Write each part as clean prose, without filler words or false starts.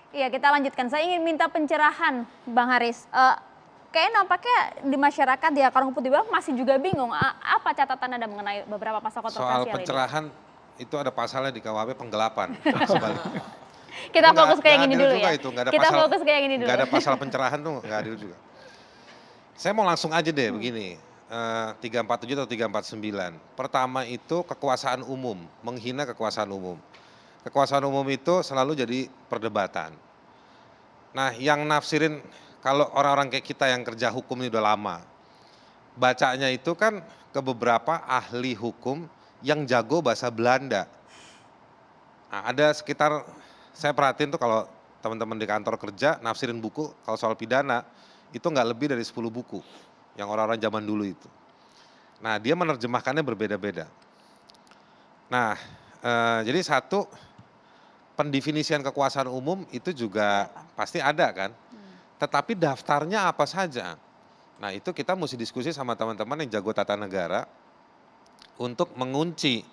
Iya, kita lanjutkan. Saya ingin minta pencerahan, Bang Haris. Kayaknya nampaknya di masyarakat di akar rumput di bawah masih juga bingung. Apa catatan Anda mengenai beberapa pasal Soal kontroversial ini? pencerahan itu ada pasalnya di KUHP penggelapan, sebaliknya. Itu Kita fokus ke nggak yang ini adil dulu juga ya. itu, Kita fokus ke yang ini nggak dulu. ada pasal pencerahan tuh nggak adil juga. Saya mau langsung aja deh Hmm, begini, 347 atau 349. Pertama itu kekuasaan umum, menghina kekuasaan umum. Kekuasaan umum itu selalu jadi perdebatan. Nah yang nafsirin, kalau orang-orang kayak kita yang kerja hukum ini udah lama, bacanya itu kan ke beberapa ahli hukum yang jago bahasa Belanda. Nah, ada sekitar, saya perhatiin tuh kalau teman-teman di kantor kerja nafsirin buku, kalau soal pidana, itu nggak lebih dari 10 buku yang orang-orang zaman dulu itu. Nah, dia menerjemahkannya berbeda-beda. Nah, jadi satu, pendefinisian kekuasaan umum itu ada juga apa? pasti ada kan, Hmm. tetapi daftarnya apa saja. Nah, itu kita mesti diskusi sama teman-teman yang jago tata negara untuk mengunci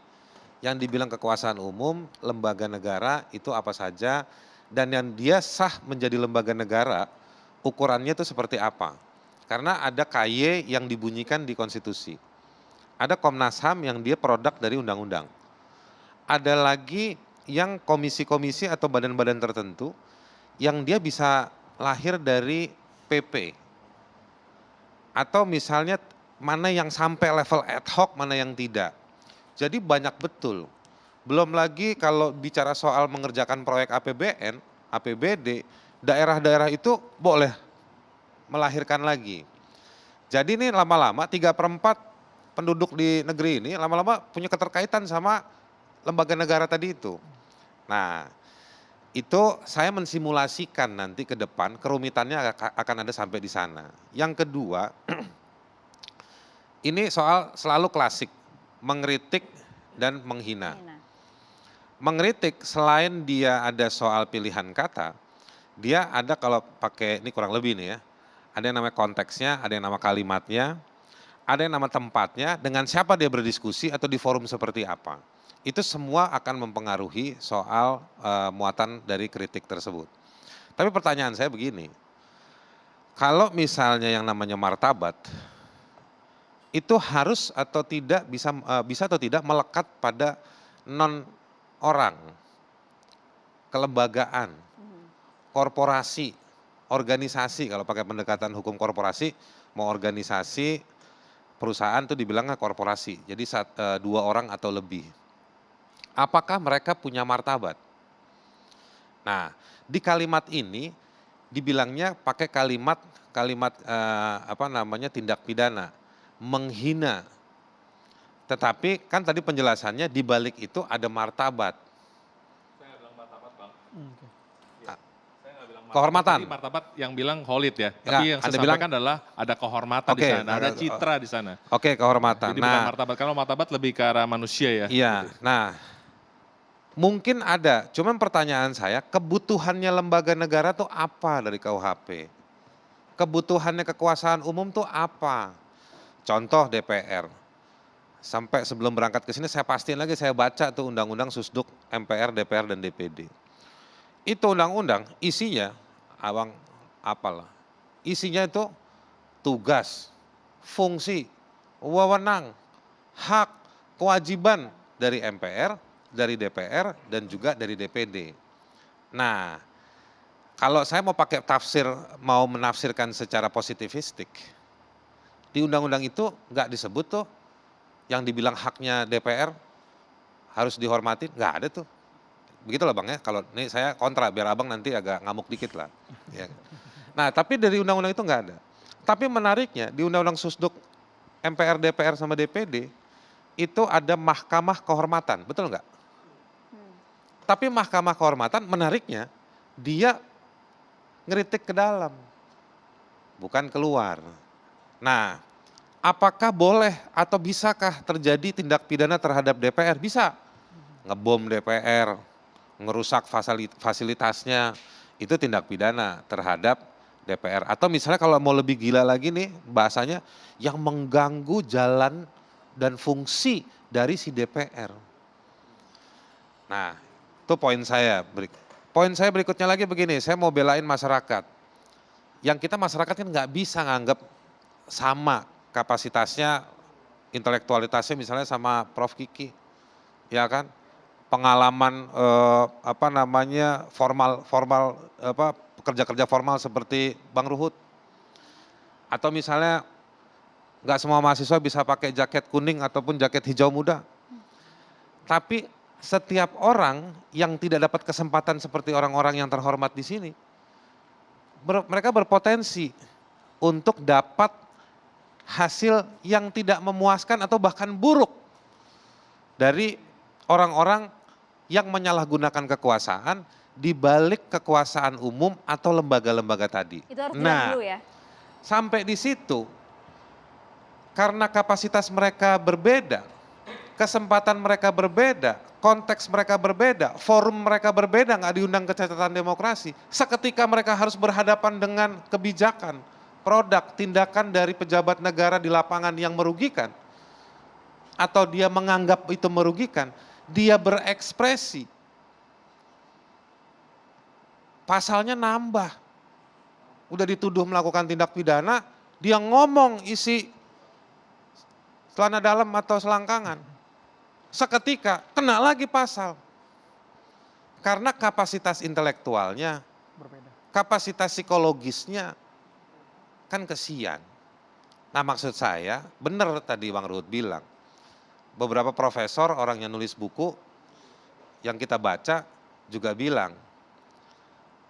yang dibilang kekuasaan umum, lembaga negara itu apa saja, dan yang dia sah menjadi lembaga negara, ukurannya itu seperti apa. Karena ada KY yang dibunyikan di konstitusi. Ada Komnas HAM yang dia produk dari undang-undang. Ada lagi yang komisi-komisi atau badan-badan tertentu yang dia bisa lahir dari PP. Atau misalnya mana yang sampai level ad hoc, mana yang tidak. Jadi banyak betul. Belum lagi kalau bicara soal mengerjakan proyek APBN, APBD, daerah-daerah itu boleh melahirkan lagi. Jadi ini lama-lama 3/4 penduduk di negeri ini lama-lama punya keterkaitan sama lembaga negara tadi itu. Nah, itu saya mensimulasikan nanti ke depan kerumitannya akan ada sampai di sana. Yang kedua, ini soal selalu klasik, mengkritik dan menghina. Nina. Mengkritik selain dia ada soal pilihan kata, dia ada kalau pakai, ini kurang lebih nih ya, ada yang namanya konteksnya, ada yang nama kalimatnya, ada yang nama tempatnya, dengan siapa dia berdiskusi atau di forum seperti apa. Itu semua akan mempengaruhi soal muatan dari kritik tersebut. Tapi pertanyaan saya begini, kalau misalnya yang namanya martabat, itu harus atau tidak bisa atau tidak melekat pada non orang, kelembagaan, Hmm. korporasi, organisasi, kalau pakai pendekatan hukum korporasi, mau organisasi, perusahaan itu dibilangnya korporasi, jadi dua orang atau lebih. Apakah mereka punya martabat? Nah, di kalimat ini dibilangnya pakai kalimat kalimat apa namanya tindak pidana, menghina. Tetapi kan tadi penjelasannya di balik itu ada martabat. Saya nggak bilang martabat, Bang. Oke. Iya, saya nggak bilang martabat. Kehormatan. Tadi martabat yang bilang Khalid ya. Ya, Tapi yang saya Anda bilang, sampaikan adalah ada kehormatan di oke, sana, ada citra di sana. oke, kehormatan. Jadi bukan Nah, martabat. Kalau martabat lebih ke arah manusia ya. iya. Nah, mungkin ada. Cuman pertanyaan saya, kebutuhannya lembaga negara tuh apa dari KUHP? Kebutuhannya kekuasaan umum tuh apa? Contoh DPR. Sampai sebelum berangkat ke sini saya pastiin lagi, saya baca tuh undang-undang Susduk MPR, DPR dan DPD. Itu undang-undang isinya, abang apalah. Isinya itu tugas, fungsi, wewenang, hak, kewajiban dari MPR, dari DPR, dan juga dari DPD. Nah, kalau saya mau pakai tafsir, mau menafsirkan secara positivistik, di undang-undang itu nggak disebut tuh yang dibilang haknya DPR harus dihormati, nggak ada tuh. Begitu lah Bang ya, kalau ini saya kontra, biar abang nanti agak ngamuk dikit lah. Ya. Nah tapi dari undang-undang itu nggak ada. Tapi menariknya di undang-undang Susduk MPR, DPR sama DPD, itu ada mahkamah kehormatan, betul nggak? Hmm. Tapi mahkamah kehormatan menariknya, dia ngeritik ke dalam, bukan keluar. Nah, apakah boleh atau bisakah terjadi tindak pidana terhadap DPR? Bisa. Ngebom DPR, ngerusak fasilitasnya, itu tindak pidana terhadap DPR. Atau misalnya kalau mau lebih gila lagi nih bahasanya, yang mengganggu jalan dan fungsi dari si DPR. Nah, itu poin saya. Poin saya berikutnya lagi begini, saya mau belain masyarakat. Yang kita masyarakat kan nggak bisa nganggap sama kapasitasnya, intelektualitasnya misalnya sama Prof. Kiki, ya kan? Pengalaman kerja-kerja formal seperti Bang Ruhut. Atau misalnya nggak semua mahasiswa bisa pakai jaket kuning ataupun jaket hijau muda. Tapi setiap orang yang tidak dapat kesempatan seperti orang-orang yang terhormat di sini, mereka berpotensi untuk dapat hasil yang tidak memuaskan atau bahkan buruk dari orang-orang yang menyalahgunakan kekuasaan di balik kekuasaan umum atau lembaga-lembaga tadi. Itu harus jelas dulu ya. Sampai di situ, karena kapasitas mereka berbeda, kesempatan mereka berbeda, konteks mereka berbeda, forum mereka berbeda, nggak diundang ke catatan demokrasi. Seketika mereka harus berhadapan dengan kebijakan, produk, tindakan dari pejabat negara di lapangan yang merugikan, atau dia menganggap itu merugikan, dia berekspresi. Pasalnya nambah. Udah dituduh melakukan tindak pidana, dia ngomong isi celana dalam atau selangkangan. Seketika kena lagi pasal. Karena kapasitas intelektualnya, Berbeda. kapasitas psikologisnya kan kesian. Nah maksud saya, benar tadi Bang Ruhut bilang, beberapa profesor, orang yang nulis buku, yang kita baca juga bilang,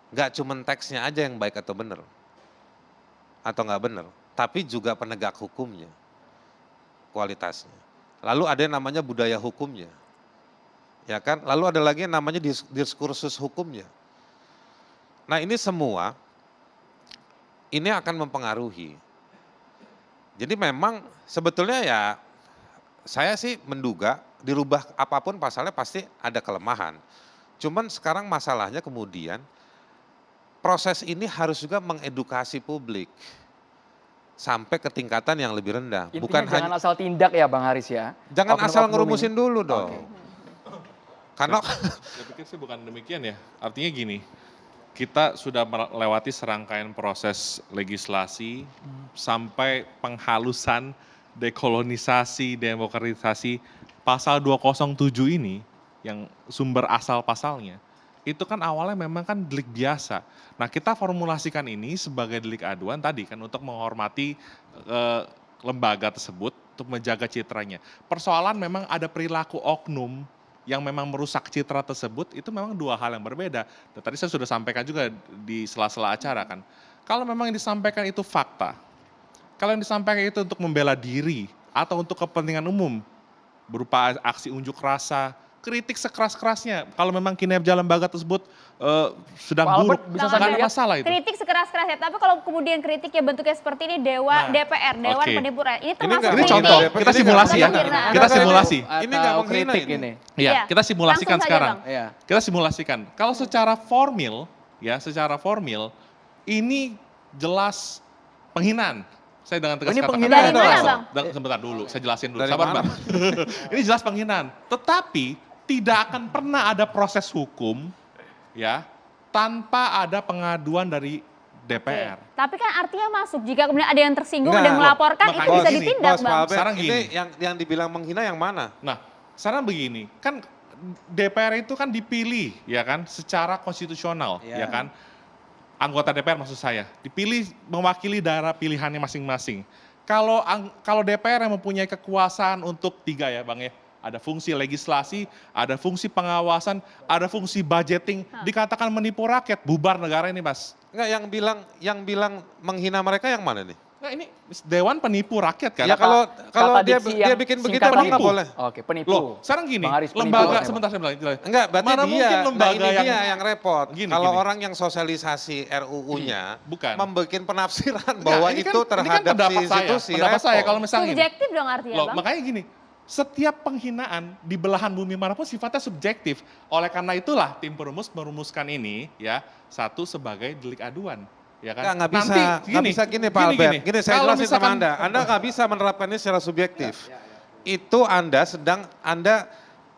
nggak cuma teksnya aja yang baik atau benar, atau nggak benar, tapi juga penegak hukumnya, kualitasnya. Lalu ada yang namanya budaya hukumnya, ya kan? Lalu ada lagi yang namanya diskursus hukumnya. Nah ini semua, ini akan mempengaruhi. Jadi memang sebetulnya ya, saya sih menduga dirubah apapun pasalnya pasti ada kelemahan. Cuman sekarang masalahnya kemudian, proses ini harus juga mengedukasi publik sampai ke tingkatan yang lebih rendah. Intinya Bukan jangan hanya asal tindak ya Bang Haris ya. jangan asal Oknum-oknum ngerumusin ini. dulu dong. Oke. Karena Saya pikir sih bukan demikian ya. Artinya gini, kita sudah melewati serangkaian proses legislasi sampai penghalusan, dekolonisasi, demokratisasi. Pasal 207 ini yang sumber asal pasalnya, itu kan awalnya memang kan delik biasa. Nah kita formulasikan ini sebagai delik aduan tadi kan untuk menghormati lembaga tersebut, untuk menjaga citranya. Persoalan memang ada perilaku oknum yang memang merusak citra tersebut, itu memang dua hal yang berbeda. Dan tadi saya sudah sampaikan juga di sela-sela acara kan. Kalau memang yang disampaikan itu fakta, kalau yang disampaikan itu untuk membela diri atau untuk kepentingan umum, berupa aksi unjuk rasa, kritik sekeras-kerasnya. Kalau memang kinerja lembaga tersebut sedang Pak Albert buruk, bisa nggak sambil ada lihat masalah itu. Kritik sekeras-kerasnya, tapi kalau kemudian kritiknya bentuknya seperti ini, Nah, DPR, Dewan oke. Penipu Rakyat, ini Ini termasuk nggak- Ini kayak contoh, gini. kita Ini simulasi ya. nggak menghina. Kita simulasi. Ini nggak Atau menghina kritik ini. ini. Iya, Iya. kita simulasikan Langsung saja, sekarang. Bang. Iya. Kita simulasikan. Kalau secara formil, ya secara formil, ini jelas penghinaan. Saya dengan tegas Ini katakan. penghinaan Dari mana, Bang? Sebentar dulu, saya jelasin dulu. Dari Sabar, mana? Bang. Ini jelas penghinaan. Tetapi tidak akan pernah ada proses hukum, ya, tanpa ada pengaduan dari DPR. Tapi kan artinya masuk, jika kemudian ada yang tersinggung, Enggak. ada yang melaporkan, Makanya itu bisa gini, ditindak, Bos Bang. Pak Albert, Sekarang ini gini. yang dibilang menghina yang mana? Nah, sekarang begini, kan DPR itu kan dipilih, ya kan, secara konstitusional, Iya. ya kan. Anggota DPR maksud saya, dipilih mewakili daerah pilihannya masing-masing. Kalau DPR yang mempunyai kekuasaan untuk tiga ya Bang ya, ada fungsi legislasi, ada fungsi pengawasan, ada fungsi budgeting, dikatakan menipu rakyat, bubar negara ini Mas. Enggak, yang bilang menghina mereka yang mana nih? Nah ini Dewan Penipu Rakyat kan. Ya kalau Kata dia diksi dia yang bikin begitu singkatan emang nggak itu. boleh. Oke, penipu. Loh, sekarang gini, Bang Haris, penipu lembaga, katanya, sebentar saya bilang. Enggak, berarti Mana dia, mungkin nah lembaga ini yang- dia yang repot. Gini, Kalau gini. orang yang sosialisasi RUU-nya, Bukan. membuat penafsiran Enggak, bahwa ini itu kan terhadap pendapat si institusi, pendapat saya repot. kalau misalnya gini. Subjektif dong artinya, Loh, Bang. makanya gini, setiap penghinaan di belahan bumi manapun sifatnya subjektif. Oleh karena itulah tim perumus merumuskan ini ya satu sebagai delik aduan. Ya kan? Nggak bisa, nggak bisa gini Pak Albert. Gini saya Kalau jelasin sama misalkan- Anda nggak bisa menerapkan ini secara subjektif. Itu Anda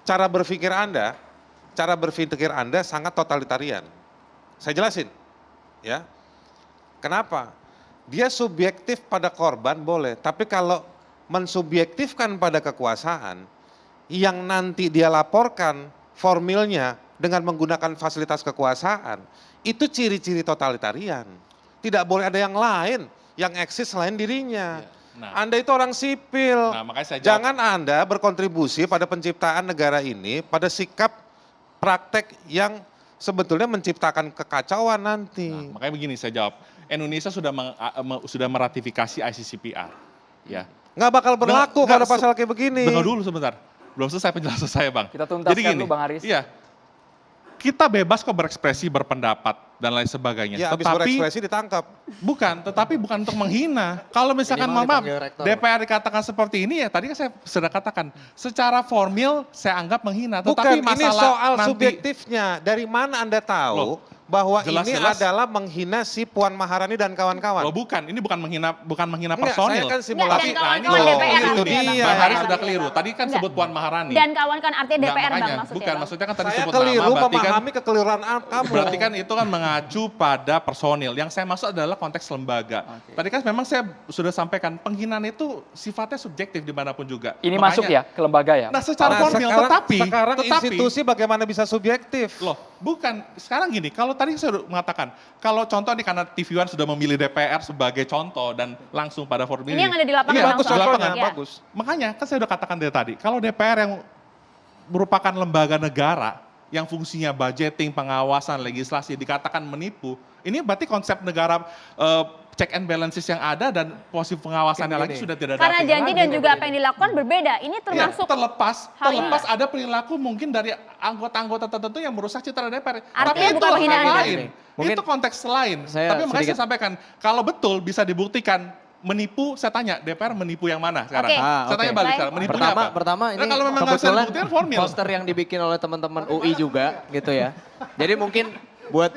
cara berpikir Anda sangat totalitarian. Saya jelasin, ya. Kenapa? Dia subjektif pada korban boleh, tapi kalau mensubjektifkan pada kekuasaan, yang nanti dia laporkan formilnya dengan menggunakan fasilitas kekuasaan, itu ciri-ciri totalitarian. Tidak boleh ada yang lain yang eksis selain dirinya. Nah. Anda itu orang sipil, Nah, makanya saya jawab. jangan Anda berkontribusi pada penciptaan negara ini, pada sikap praktek yang sebetulnya menciptakan kekacauan nanti. Nah, makanya begini saya jawab. Indonesia sudah meratifikasi ICCPR. Ya. Nggak bakal berlaku Nggak, kalau ada pasal kayak begini. Tunggu dulu sebentar. Belum selesai penjelasan saya, Bang. Kita tuntaskan dulu, Bang Haris. Iya. Kita bebas kok berekspresi, berpendapat, dan lain sebagainya. Ya, habis berekspresi ditangkap. Tetapi bukan untuk menghina. Kalau misalkan, Minimal maaf, dipanggil rektor. DPR dikatakan seperti ini, ya tadi kan saya sudah katakan, secara formil saya anggap menghina. Bukan, Tetapi ini masalah soal nanti, subjektifnya. Dari mana Anda tahu Loh, bahwa jelas-jelas- ini adalah menghina si Puan Maharani dan kawan-kawan? Loh bukan, ini bukan menghina Enggak, personil. saya kan simulasi. Enggak, dan ini kawan-kawan loh, DPR itu artinya, dia. Bang. Bang Haris Bang. sudah keliru. Tadi kan Enggak. sebut Puan Maharani. Dan kawan kan artinya Enggak, DPR Bang makanya, maksudnya. bukan, Bang. maksudnya kan tadi Saya sebut keliru nama, berarti kan memahami kekeliruan kamu. berarti kan itu kan mengacu pada personil. Yang saya maksud adalah konteks lembaga. Tadi kan memang saya sudah sampaikan penghinaan itu sifatnya subjektif dimanapun juga. Ini Makanya- masuk ya ke lembaga ya? Nah secara Nah, formil, sekarang tetapi institusi bagaimana bisa subjektif? loh, bukan. Sekarang gini, kalau tadi saya udah mengatakan, kalau contoh nih karena TV One sudah memilih DPR sebagai contoh dan langsung pada formil Ini yang ada di lapangan Iya, bagus langsung. di lapangan. contohnya, Iya. bagus. Makanya kan saya udah katakan dari tadi, kalau DPR yang merupakan lembaga negara yang fungsinya budgeting, pengawasan, legislasi dikatakan menipu, ini berarti konsep negara check and balances yang ada dan posisi pengawasannya lagi sudah tidak ada. Karena artinya janji lagi. dan juga apa yang dilakukan berbeda. Ini Ya, termasuk terlepas ini. ada perilaku mungkin dari anggota-anggota tertentu yang merusak citra DPR. Artinya itu bukan hal penghinaan lain. Mungkin Itu konteks lain. saya Tapi makanya sedikit- saya sampaikan, kalau betul bisa dibuktikan menipu, saya tanya DPR menipu yang mana sekarang? Oke. Saya tanya Oke. balik Baik. sekarang, menipunya Pertama, apa? pertama Nah, ini kalau memang nggak bisa kebetulan dibuktikan formil. poster yang dibikin oleh teman-teman UI juga gitu ya. Jadi mungkin buat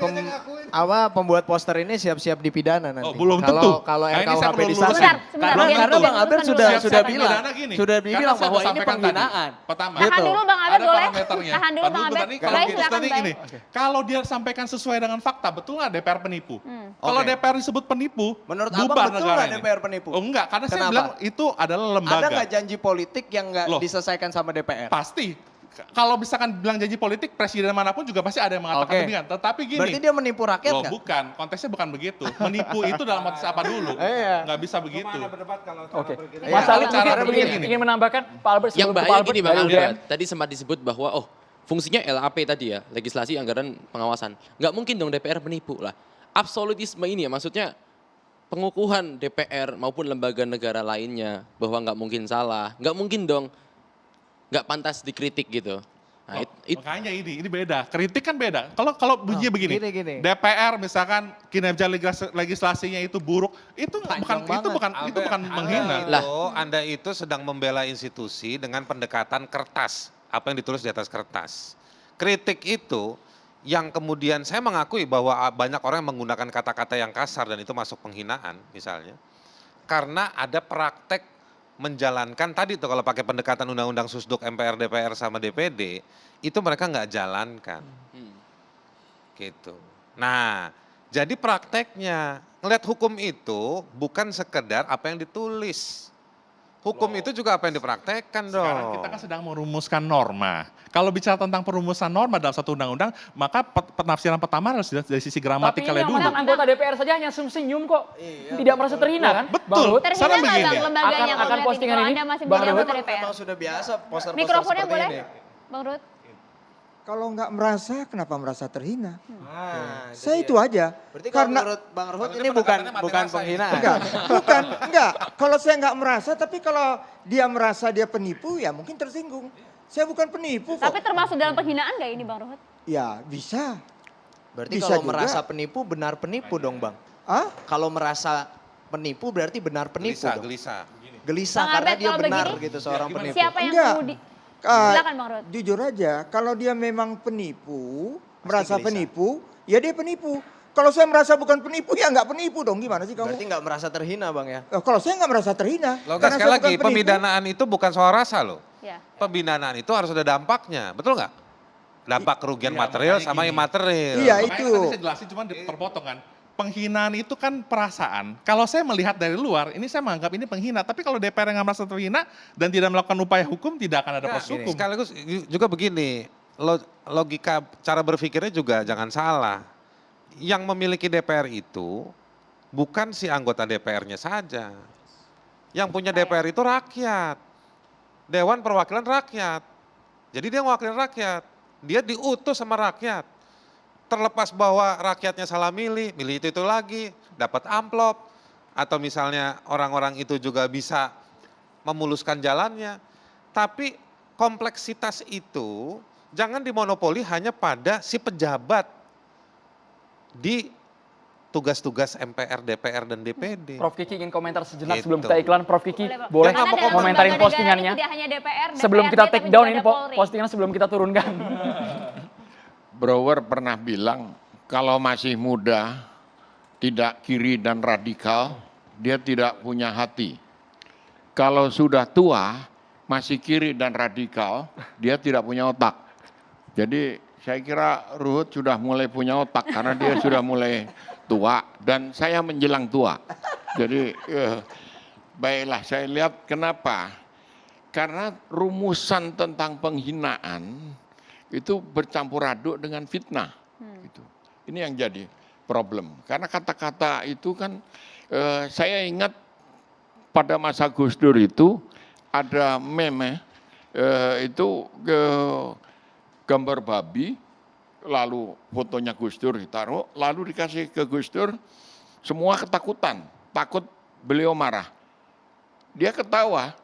pembuat poster ini siap-siap dipidana nanti. Oh, belum Kalau tentu. kalau Nah, ini saya RKUHP perlu disahkan. luruskan. Sebentar, Karena Bang karena Yanti, Bang Albert luruskan sudah dulu. sudah Siap-siap bilang pidana gini. sudah Karena dibilang saya bahwa udah ini sampaikan penghinaan. tadi. Pertama, Tahan Gitu. dulu Bang Albert ada boleh. parameternya. Tahan dulu Bang Bentar, Albert. nih, kalau Baik, terus silakan tadi Bay. gini, kalau dia sampaikan sesuai dengan fakta, betul nggak DPR penipu? Kalau Oke. DPR disebut penipu, Menurut Abang bubar betul negara nggak ini. DPR penipu? Oh enggak, karena saya Kenapa? bilang itu adalah lembaga. Ada nggak janji politik yang nggak Loh. diselesaikan sama DPR? Pasti. Kalau misalkan bilang janji politik, presiden manapun juga pasti ada yang mengatakan Oke. demikian. Tetapi gini, Berarti dia menipu rakyat loh nggak? bukan, konteksnya bukan begitu. Menipu itu dalam konteks apa dulu? Iya. Nggak bisa begitu. Oke. Iya, Mas Ali cara mungkin begini. ingin menambahkan Pak Albert Yang sebelum ke Pak bahaya Albert gini Bang dari Albert, UGM. tadi sempat disebut bahwa fungsinya LAP tadi ya, legislasi anggaran pengawasan. Nggak mungkin dong DPR menipu lah. Absolutisme ini ya maksudnya pengukuhan DPR maupun lembaga negara lainnya bahwa nggak mungkin salah, nggak mungkin dong nggak pantas dikritik gitu. Nah, Loh, makanya ini beda. Kritik kan beda. Kalau bunyinya begini, gini. DPR misalkan kinerja legislasinya itu buruk, itu bukan menghina. Lah. Anda itu sedang membela institusi dengan pendekatan kertas, apa yang ditulis di atas kertas. Kritik itu yang kemudian saya mengakui bahwa banyak orang yang menggunakan kata-kata yang kasar dan itu masuk penghinaan misalnya. Karena ada praktek menjalankan tadi tuh kalau pakai pendekatan undang-undang susduk MPR, DPR sama DPD, itu mereka nggak jalankan. Gitu. Nah, jadi prakteknya ngelihat hukum itu bukan sekedar apa yang ditulis. Hukum itu juga apa yang dipraktekkan dong. Sekarang kita kan sedang merumuskan norma. Kalau bicara tentang perumusan norma dalam satu undang-undang, maka penafsiran pertama harus dari sisi Tapi gramatikalnya ini dulu. yang anggota DPR saja hanya senyum kok. Tidak merasa terhina kan? Betul. Bang Ruhut? terhina Sekarang nggak begini. Bang lembaganya Akan kalau ngeliat postingan kalau ini, Anda masih Bang menjadi Ruhut, anggota DPR? Memang sudah biasa poster-poster Mikrofonnya seperti boleh, ini. Bang Ruhut? Kalau nggak merasa, kenapa merasa terhina? dia. Saya itu aja. Berarti kalau Karena menurut Bang Ruhut Harusnya ini bukan pendekatannya bukan mati rasa penghinaan. enggak. Kalau saya nggak merasa, tapi kalau dia merasa dia penipu, ya mungkin tersinggung. Saya bukan penipu kok. Tapi termasuk dalam penghinaan nggak ini Bang Ruhut? Ya bisa. Berarti Bisa kalau juga. merasa penipu benar penipu dong, Bang. Ah? Kalau merasa penipu berarti benar penipu Gelisah, dong. gelisah. Gelisah Bang karena Albert, dia kalau benar begini, gitu seorang penipu. Siapa yang Enggak. kemudian? Ah, Silakan Bang Ruhut. Jujur aja, kalau dia memang penipu, merasa gelisah. penipu, ya dia penipu. Kalau saya merasa bukan penipu, ya nggak penipu dong. Gimana sih kamu? Berarti nggak merasa terhina, Bang ya? Kalau saya nggak merasa terhina. Loh, karena sekali saya lagi, bukan penipu. pemidanaan itu bukan soal rasa loh. Ya. Pembinaan itu harus ada dampaknya, betul nggak? dampak kerugian material makanya sama gini. imaterial. Iya, Makanya itu. tadi saya jelasin cuma terpotong kan. Penghinaan itu kan perasaan. Kalau saya melihat dari luar, ini saya menganggap ini penghina. Tapi kalau DPR yang nggak merasa terhina dan tidak melakukan upaya hukum, tidak akan ada Nah, proses hukum. sekaligus juga begini, logika cara berpikirnya juga jangan salah. Yang memiliki DPR itu bukan si anggota DPR-nya saja. Yang punya DPR itu rakyat. Dewan Perwakilan Rakyat. Jadi dia mewakili rakyat. Dia diutus sama rakyat. Terlepas bahwa rakyatnya salah milih itu lagi, dapat amplop. Atau misalnya orang-orang itu juga bisa memuluskan jalannya. Tapi kompleksitas itu jangan dimonopoli hanya pada si pejabat di tugas-tugas MPR, DPR, dan DPD. Prof Kiki ingin komentar sejenak Gitu. sebelum kita iklan. Prof Kiki Pak. boleh Karena dalam komentarin lembaga negara postingannya. itu tidak hanya DPR, Sebelum DPRD, kita tapi take juga down ada ini Polri. postingan sebelum kita turunkan. Brouwer pernah bilang kalau masih muda, tidak kiri dan radikal, dia tidak punya hati. Kalau sudah tua, masih kiri dan radikal, dia tidak punya otak. Jadi saya kira Ruhut sudah mulai punya otak karena dia sudah mulai tua dan saya menjelang tua. Jadi baiklah saya lihat kenapa. Karena rumusan tentang penghinaan itu bercampur aduk dengan fitnah. Gitu. Ini yang jadi problem. Karena kata-kata itu kan saya ingat pada masa Gus Dur itu ada meme itu gambar babi, lalu fotonya Gus Dur ditaruh, lalu dikasih ke Gus Dur, semua ketakutan, takut beliau marah. Dia ketawa.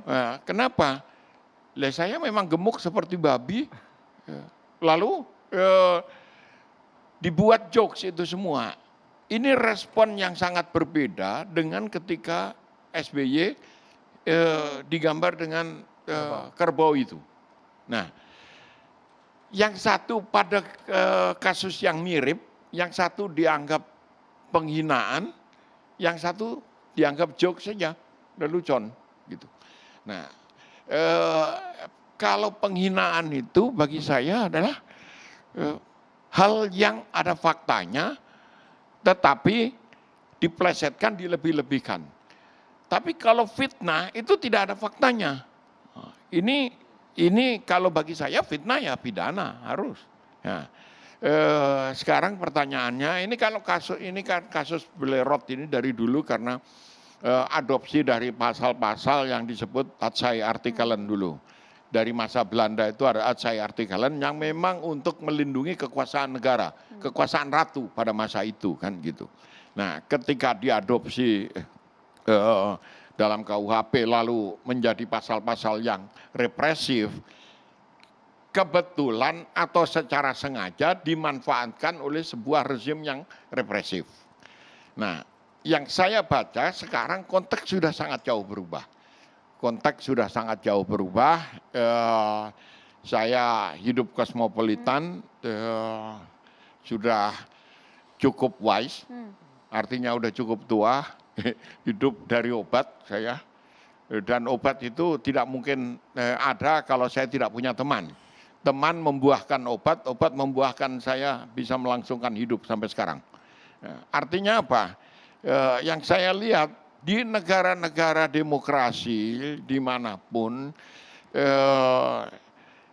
Nah, kenapa? Lah saya memang gemuk seperti babi. Lalu dibuat jokes itu semua. Ini respon yang sangat berbeda dengan ketika SBY digambar dengan kerbau itu. Nah, yang satu pada kasus yang mirip, yang satu dianggap penghinaan, yang satu dianggap joke saja, lelucon gitu. Nah, kalau penghinaan itu bagi saya adalah hal yang ada faktanya, tetapi diplesetkan, dilebih-lebihkan. Tapi kalau fitnah itu tidak ada faktanya. Ini kalau bagi saya fitnah ya pidana harus. Nah, sekarang pertanyaannya, ini kalau kasus ini kan kasus belerot ini dari dulu karena adopsi dari pasal-pasal yang disebut Atsai-Artikelen dulu. Dari masa Belanda itu ada Atsai-Artikelen yang memang untuk melindungi kekuasaan negara, kekuasaan ratu pada masa itu kan gitu. Nah, ketika diadopsi dalam KUHP lalu menjadi pasal-pasal yang represif, kebetulan atau secara sengaja dimanfaatkan oleh sebuah rezim yang represif. Nah, yang saya baca sekarang konteks sudah sangat jauh berubah. Konteks sudah sangat jauh berubah. Saya hidup kosmopolitan, sudah cukup wise, artinya udah cukup tua, hidup dari obat saya. Dan obat itu tidak mungkin ada kalau saya tidak punya teman. Teman membuahkan obat, obat membuahkan saya bisa melangsungkan hidup sampai sekarang. Artinya apa? Yang saya lihat di negara-negara demokrasi dimanapun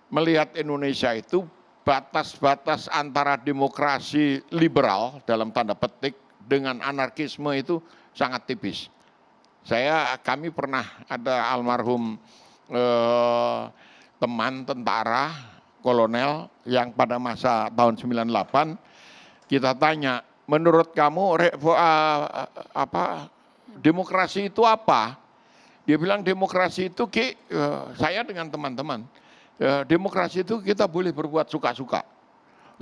melihat Indonesia itu batas-batas antara demokrasi liberal dalam tanda petik dengan anarkisme itu sangat tipis. Kami pernah ada almarhum teman tentara kolonel yang pada masa tahun 98 kita tanya, menurut kamu demokrasi itu apa? Dia bilang demokrasi itu saya dengan teman-teman, demokrasi itu kita boleh berbuat suka-suka.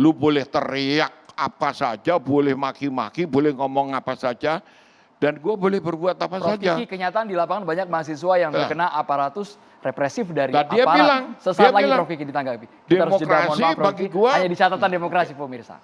Lu boleh teriak apa saja, boleh maki-maki, boleh ngomong apa saja, dan gue boleh berbuat apa Prof. saja. Kiki, kenyataan di lapangan banyak mahasiswa yang terkena aparatus represif dari Nah, dia aparat. bilang, Sesaat dia lagi bilang, Prof. Kiki ditanggapi. Kita harus jeda, mohon demokrasi maaf, Prof. bagi Kiki. gua- Hanya di catatan demokrasi pemirsa.